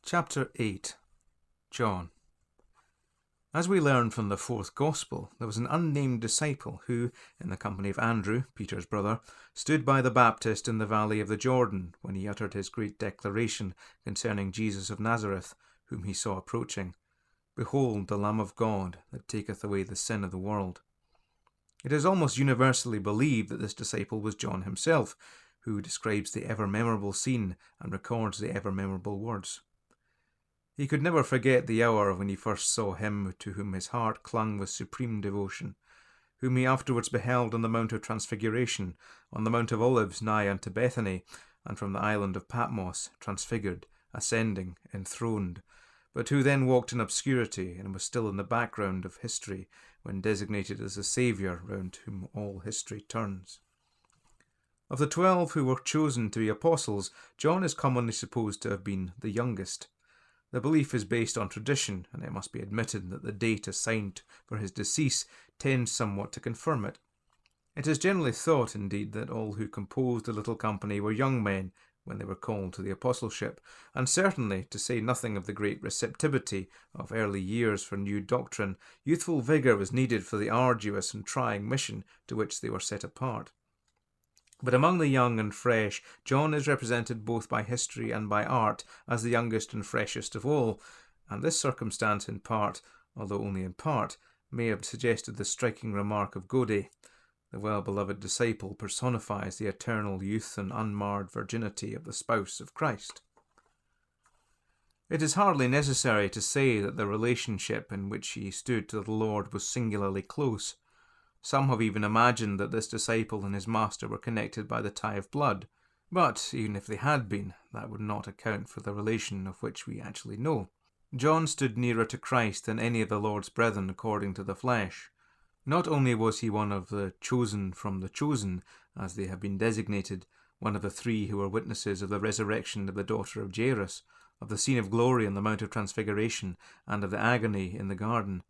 Chapter 8. John. As we learn from the fourth Gospel, there was an unnamed disciple who, in the company of Andrew, Peter's brother, stood by the Baptist in the valley of the Jordan when he uttered his great declaration concerning Jesus of Nazareth, whom he saw approaching. Behold, the Lamb of God, that taketh away the sin of the world. It is almost universally believed that this disciple was John himself, who describes the ever-memorable scene and records the ever-memorable words. He could never forget the hour when he first saw him to whom his heart clung with supreme devotion, whom he afterwards beheld on the Mount of Transfiguration, on the Mount of Olives nigh unto Bethany, and from the island of Patmos, transfigured, ascending, enthroned, but who then walked in obscurity and was still in the background of history when designated as the Saviour round whom all history turns. Of the 12 who were chosen to be apostles, John is commonly supposed to have been the youngest. The belief is based on tradition, and it must be admitted that the date assigned for his decease tends somewhat to confirm it. It is generally thought, indeed, that all who composed the little company were young men when they were called to the apostleship, and certainly, to say nothing of the great receptivity of early years for new doctrine, youthful vigour was needed for the arduous and trying mission to which they were set apart. But among the young and fresh, John is represented both by history and by art as the youngest and freshest of all, and this circumstance in part, although only in part, may have suggested the striking remark of Godey: the well-beloved disciple personifies the eternal youth and unmarred virginity of the spouse of Christ. It is hardly necessary to say that the relationship in which he stood to the Lord was singularly close. Some have even imagined that this disciple and his master were connected by the tie of blood, but even if they had been, that would not account for the relation of which we actually know. John stood nearer to Christ than any of the Lord's brethren according to the flesh. Not only was he one of the chosen from the chosen, as they have been designated, one of the 3 who were witnesses of the resurrection of the daughter of Jairus, of the scene of glory on the Mount of Transfiguration, and of the agony in the garden,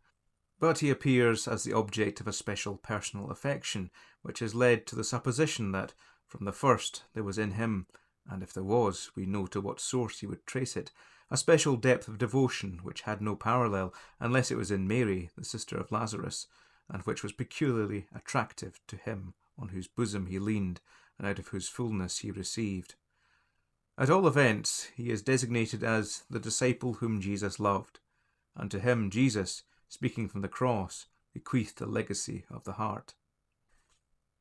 but he appears as the object of a special personal affection, which has led to the supposition that, from the first, there was in him, and if there was, we know to what source he would trace it, a special depth of devotion which had no parallel unless it was in Mary, the sister of Lazarus, and which was peculiarly attractive to him on whose bosom he leaned, and out of whose fullness he received. At all events, he is designated as the disciple whom Jesus loved, and to him Jesus, speaking from the cross, bequeathed the legacy of the heart.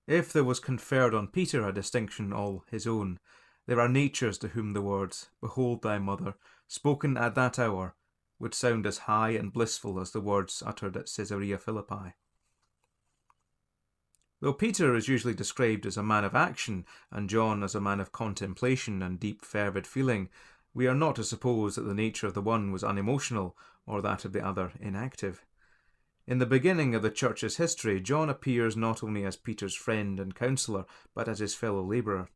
If there was conferred on Peter a distinction all his own, there are natures to whom the words, "Behold thy mother," spoken at that hour, would sound as high and blissful as the words uttered at Caesarea Philippi. Though Peter is usually described as a man of action, and John as a man of contemplation and deep fervid feeling, we are not to suppose that the nature of the one was unemotional, or that of the other inactive. In the beginning of the Church's history, John appears not only as Peter's friend and counsellor, but as his fellow labourer.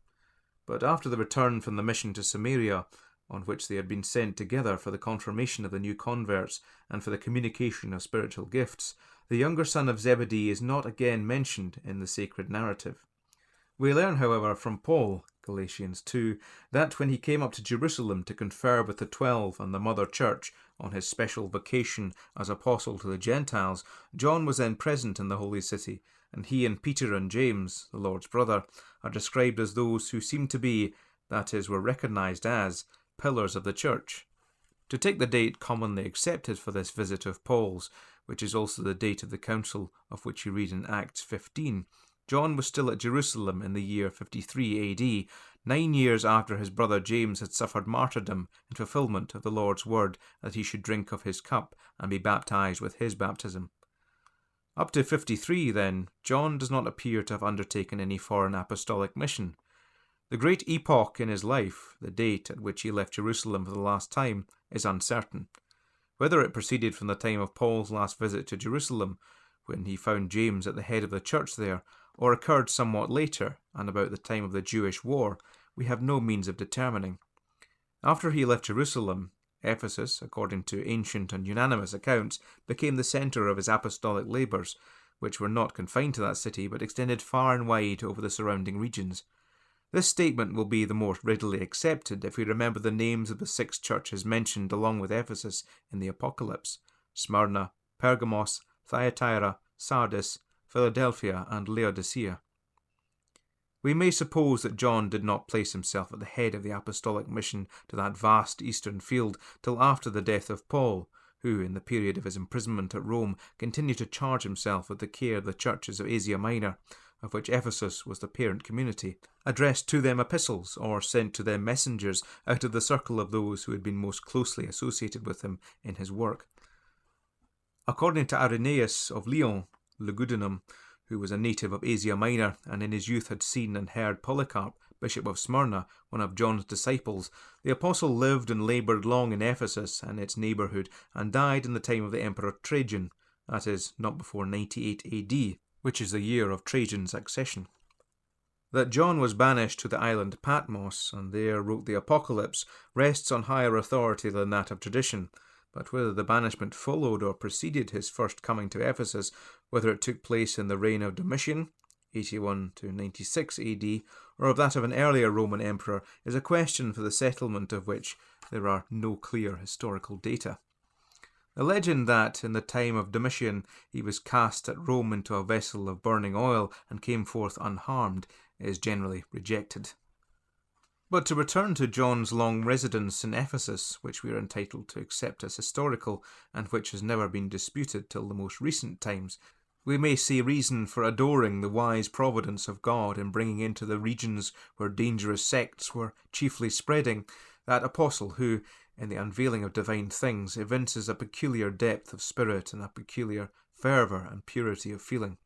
But after the return from the mission to Samaria, on which they had been sent together for the confirmation of the new converts and for the communication of spiritual gifts, the younger son of Zebedee is not again mentioned in the sacred narrative. We learn, however, from Paul, Galatians 2, that when he came up to Jerusalem to confer with the 12 and the mother church on his special vocation as apostle to the Gentiles, John was then present in the holy city, and he and Peter and James, the Lord's brother, are described as those who seem to be, that is, were recognized as, pillars of the church. To take the date commonly accepted for this visit of Paul's, which is also the date of the council of which you read in Acts 15, John was still at Jerusalem in the year 53 AD, 9 years after his brother James had suffered martyrdom in fulfillment of the Lord's word that he should drink of his cup and be baptized with his baptism. Up to 53, then, John does not appear to have undertaken any foreign apostolic mission. The great epoch in his life, the date at which he left Jerusalem for the last time, is uncertain. Whether it proceeded from the time of Paul's last visit to Jerusalem, when he found James at the head of the church there, or occurred somewhat later, and about the time of the Jewish war, we have no means of determining. After he left Jerusalem, Ephesus, according to ancient and unanimous accounts, became the centre of his apostolic labours, which were not confined to that city, but extended far and wide over the surrounding regions. This statement will be the more readily accepted if we remember the names of the 6 churches mentioned along with Ephesus in the Apocalypse: Smyrna, Pergamos, Thyatira, Sardis, Philadelphia, and Laodicea. We may suppose that John did not place himself at the head of the apostolic mission to that vast eastern field till after the death of Paul, who, in the period of his imprisonment at Rome, continued to charge himself with the care of the churches of Asia Minor, of which Ephesus was the parent community, addressed to them epistles or sent to them messengers out of the circle of those who had been most closely associated with him in his work. According to Irenaeus of Lyon, Lugudunum, who was a native of Asia Minor and in his youth had seen and heard Polycarp, Bishop of Smyrna, one of John's disciples, the apostle lived and laboured long in Ephesus and its neighbourhood, and died in the time of the Emperor Trajan, that is, not before 98 AD, which is the year of Trajan's accession. That John was banished to the island Patmos, and there wrote the Apocalypse, rests on higher authority than that of tradition, but whether the banishment followed or preceded his first coming to Ephesus, whether it took place in the reign of Domitian, 81 to 96 AD, or of that of an earlier Roman emperor, is a question for the settlement of which there are no clear historical data. The legend that, in the time of Domitian, he was cast at Rome into a vessel of burning oil and came forth unharmed, is generally rejected. But to return to John's long residence in Ephesus, which we are entitled to accept as historical, and which has never been disputed till the most recent times, we may see reason for adoring the wise providence of God in bringing into the regions where dangerous sects were chiefly spreading that apostle who, in the unveiling of divine things, evinces a peculiar depth of spirit and a peculiar fervour and purity of feeling.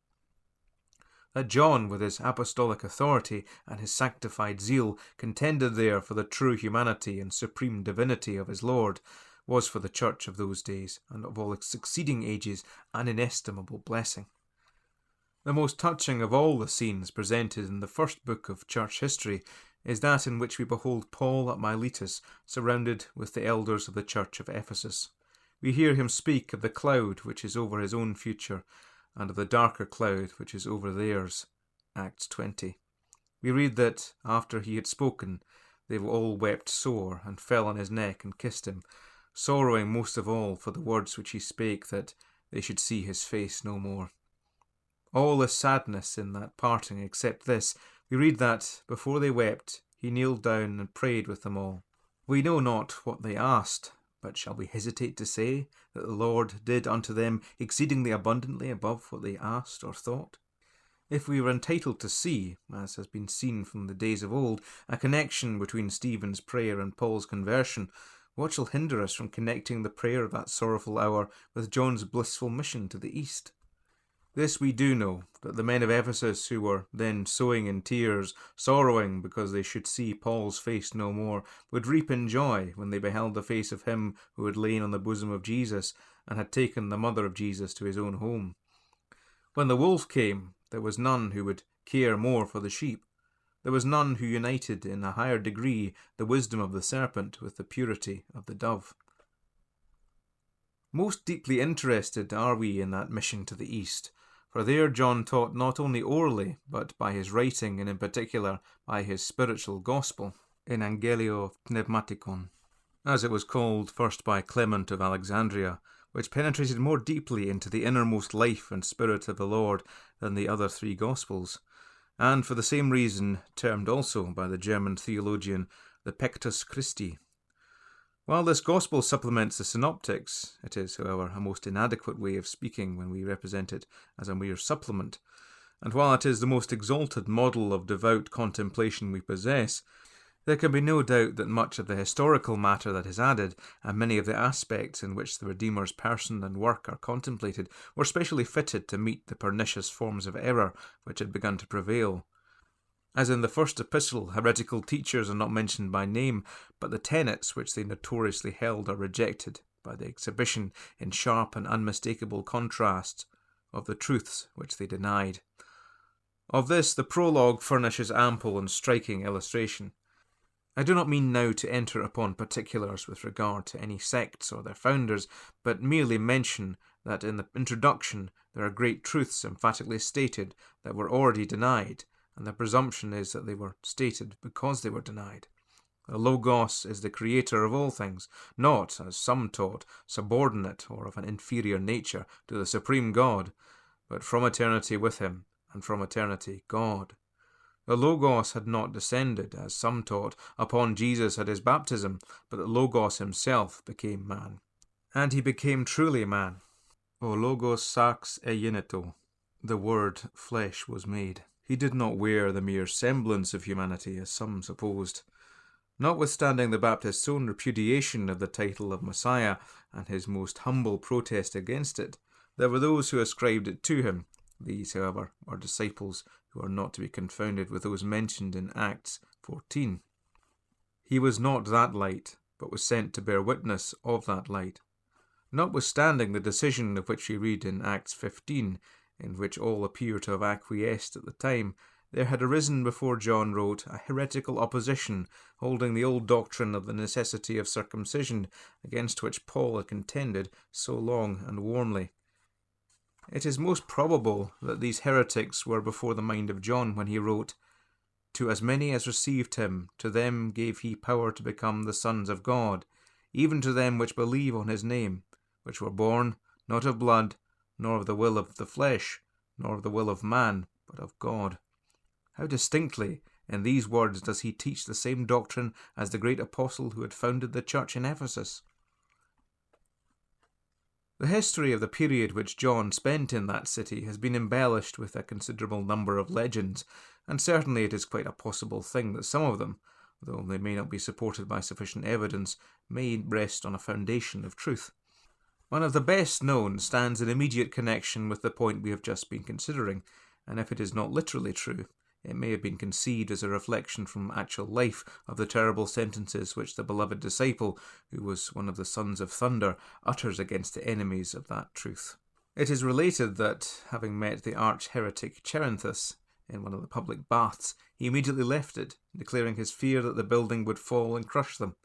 That John, with his apostolic authority and his sanctified zeal, contended there for the true humanity and supreme divinity of his Lord, was for the church of those days, and of all succeeding ages, an inestimable blessing. The most touching of all the scenes presented in the first book of church history is that in which we behold Paul at Miletus, surrounded with the elders of the church of Ephesus. We hear him speak of the cloud which is over his own future, and of the darker cloud which is over theirs. Acts 20. We read that, after he had spoken, they all wept sore, and fell on his neck and kissed him, sorrowing most of all for the words which he spake, that they should see his face no more. All is sadness in that parting, except this: we read that, before they wept, he kneeled down and prayed with them all. We know not what they asked, but shall we hesitate to say that the Lord did unto them exceedingly abundantly above what they asked or thought? If we were entitled to see, as has been seen from the days of old, a connection between Stephen's prayer and Paul's conversion, what shall hinder us from connecting the prayer of that sorrowful hour with John's blissful mission to the east? This we do know, that the men of Ephesus who were then sowing in tears, sorrowing because they should see Paul's face no more, would reap in joy when they beheld the face of him who had lain on the bosom of Jesus and had taken the mother of Jesus to his own home. When the wolf came, there was none who would care more for the sheep. There was none who united in a higher degree the wisdom of the serpent with the purity of the dove. Most deeply interested are we in that mission to the east, for there John taught not only orally, but by his writing, and in particular by his spiritual gospel, in Angelio Pneumatikon, as it was called first by Clement of Alexandria, which penetrated more deeply into the innermost life and spirit of the Lord than the other 3 Gospels, and for the same reason termed also by the German theologian the Pectus Christi. While this Gospel supplements the Synoptics, it is, however, a most inadequate way of speaking when we represent it as a mere supplement, and while it is the most exalted model of devout contemplation we possess, there can be no doubt that much of the historical matter that is added, and many of the aspects in which the Redeemer's person and work are contemplated, were specially fitted to meet the pernicious forms of error which had begun to prevail. As in the first epistle, heretical teachers are not mentioned by name, but the tenets which they notoriously held are rejected by the exhibition in sharp and unmistakable contrasts of the truths which they denied. Of this the prologue furnishes ample and striking illustration. I do not mean now to enter upon particulars with regard to any sects or their founders, but merely mention that in the introduction there are great truths emphatically stated that were already denied, and the presumption is that they were stated because they were denied. The Logos is the creator of all things, not, as some taught, subordinate or of an inferior nature to the supreme God, but from eternity with him, and from eternity God. The Logos had not descended, as some taught, upon Jesus at his baptism, but the Logos himself became man. And he became truly man. O Logos sarx egeneto. The Word flesh was made. He did not wear the mere semblance of humanity, as some supposed. Notwithstanding the Baptist's own repudiation of the title of Messiah and his most humble protest against it, there were those who ascribed it to him. These, however, are disciples who are not to be confounded with those mentioned in Acts 14. He was not that light, but was sent to bear witness of that light. Notwithstanding the decision of which we read in Acts 15, in which all appear to have acquiesced at the time, there had arisen before John wrote a heretical opposition, holding the old doctrine of the necessity of circumcision, against which Paul had contended so long and warmly. It is most probable that these heretics were before the mind of John when he wrote, "To as many as received him, to them gave he power to become the sons of God, even to them which believe on his name, which were born, not of blood, nor of the will of the flesh, nor of the will of man, but of God." How distinctly, in these words, does he teach the same doctrine as the great apostle who had founded the church in Ephesus? The history of the period which John spent in that city has been embellished with a considerable number of legends, and certainly it is quite a possible thing that some of them, though they may not be supported by sufficient evidence, may rest on a foundation of truth. One of the best known stands in immediate connection with the point we have just been considering, and if it is not literally true, it may have been conceived as a reflection from actual life of the terrible sentences which the beloved disciple, who was one of the sons of thunder, utters against the enemies of that truth. It is related that, having met the arch-heretic Cherinthus in one of the public baths, he immediately left it, declaring his fear that the building would fall and crush them.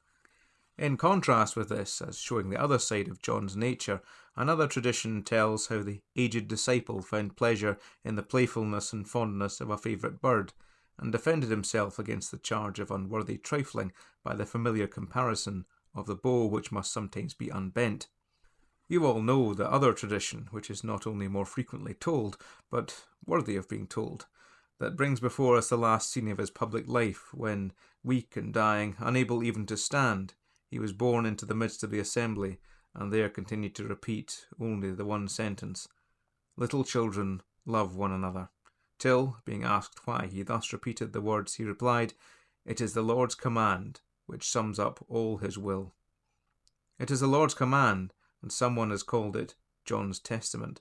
In contrast with this, as showing the other side of John's nature, another tradition tells how the aged disciple found pleasure in the playfulness and fondness of a favourite bird, and defended himself against the charge of unworthy trifling by the familiar comparison of the bow which must sometimes be unbent. You all know the other tradition, which is not only more frequently told, but worthy of being told, that brings before us the last scene of his public life, when, weak and dying, unable even to stand, he was borne into the midst of the assembly, and there continued to repeat only the one sentence, "Little children, love one another," till, being asked why he thus repeated the words, he replied, "It is the Lord's command, which sums up all his will." It is the Lord's command, and someone has called it John's Testament.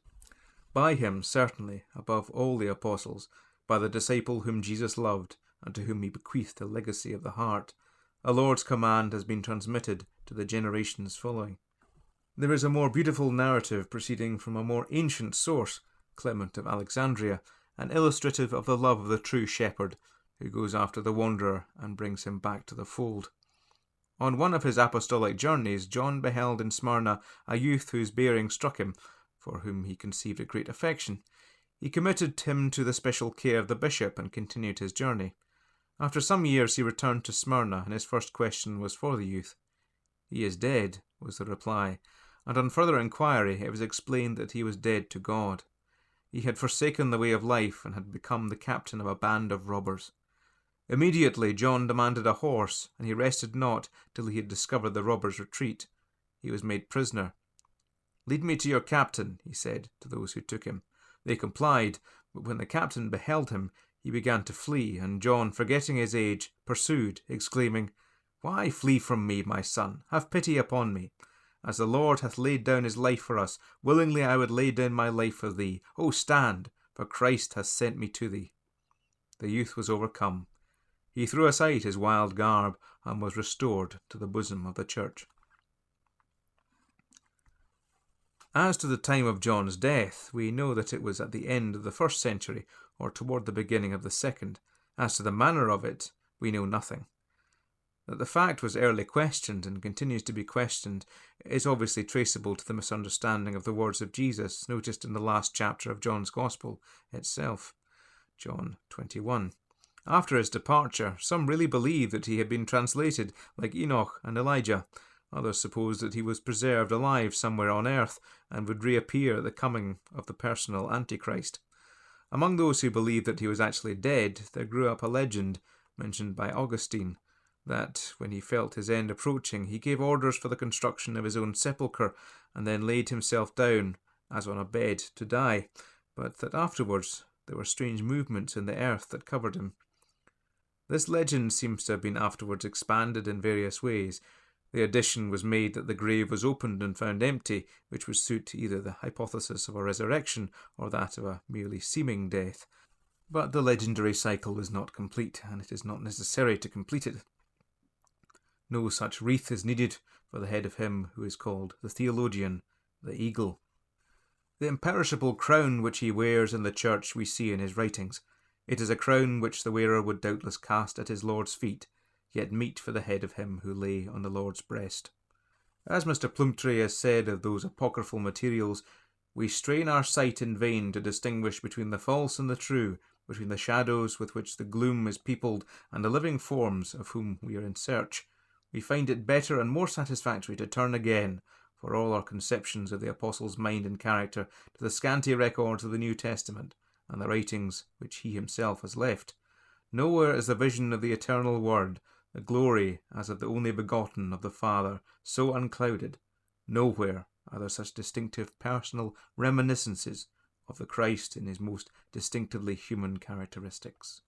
By him, certainly, above all the apostles, by the disciple whom Jesus loved, and to whom he bequeathed a legacy of the heart, a Lord's command has been transmitted to the generations following. There is a more beautiful narrative proceeding from a more ancient source, Clement of Alexandria, and illustrative of the love of the true shepherd, who goes after the wanderer and brings him back to the fold. On one of his apostolic journeys, John beheld in Smyrna a youth whose bearing struck him, for whom he conceived a great affection. He committed him to the special care of the bishop and continued his journey. After some years he returned to Smyrna, and his first question was for the youth. "He is dead," was the reply, and on further inquiry it was explained that he was dead to God. He had forsaken the way of life and had become the captain of a band of robbers. Immediately John demanded a horse, and he rested not till he had discovered the robbers' retreat. He was made prisoner. "Lead me to your captain," he said to those who took him. They complied, but when the captain beheld him, he began to flee, and John, forgetting his age, pursued, exclaiming, "Why flee from me, my son? Have pity upon me. As the Lord hath laid down his life for us, willingly I would lay down my life for thee. O stand, for Christ hath sent me to thee." The youth was overcome. He threw aside his wild garb, and was restored to the bosom of the church. As to the time of John's death, we know that it was at the end of the 1st century, or toward the beginning of the 2nd. As to the manner of it, we know nothing. That the fact was early questioned and continues to be questioned is obviously traceable to the misunderstanding of the words of Jesus noticed in the last chapter of John's Gospel itself. John 21. After his departure, some really believed that he had been translated, like Enoch and Elijah. Others supposed that he was preserved alive somewhere on earth and would reappear at the coming of the personal Antichrist. Among those who believed that he was actually dead, there grew up a legend, mentioned by Augustine, that when he felt his end approaching, he gave orders for the construction of his own sepulchre and then laid himself down, as on a bed, to die, but that afterwards there were strange movements in the earth that covered him. This legend seems to have been afterwards expanded in various ways. The addition was made that the grave was opened and found empty, which would suit either the hypothesis of a resurrection or that of a merely seeming death. But the legendary cycle was not complete, and it is not necessary to complete it. No such wreath is needed for the head of him who is called the theologian, the eagle. The imperishable crown which he wears in the church we see in his writings. It is a crown which the wearer would doubtless cast at his Lord's feet, yet meet for the head of him who lay on the Lord's breast. As Mr. Plumptre has said of those apocryphal materials, we strain our sight in vain to distinguish between the false and the true, between the shadows with which the gloom is peopled and the living forms of whom we are in search. We find it better and more satisfactory to turn again, for all our conceptions of the Apostle's mind and character, to the scanty records of the New Testament and the writings which he himself has left. Nowhere is the vision of the eternal Word, the glory as of the only begotten of the Father, so unclouded. Nowhere are there such distinctive personal reminiscences of the Christ in his most distinctively human characteristics.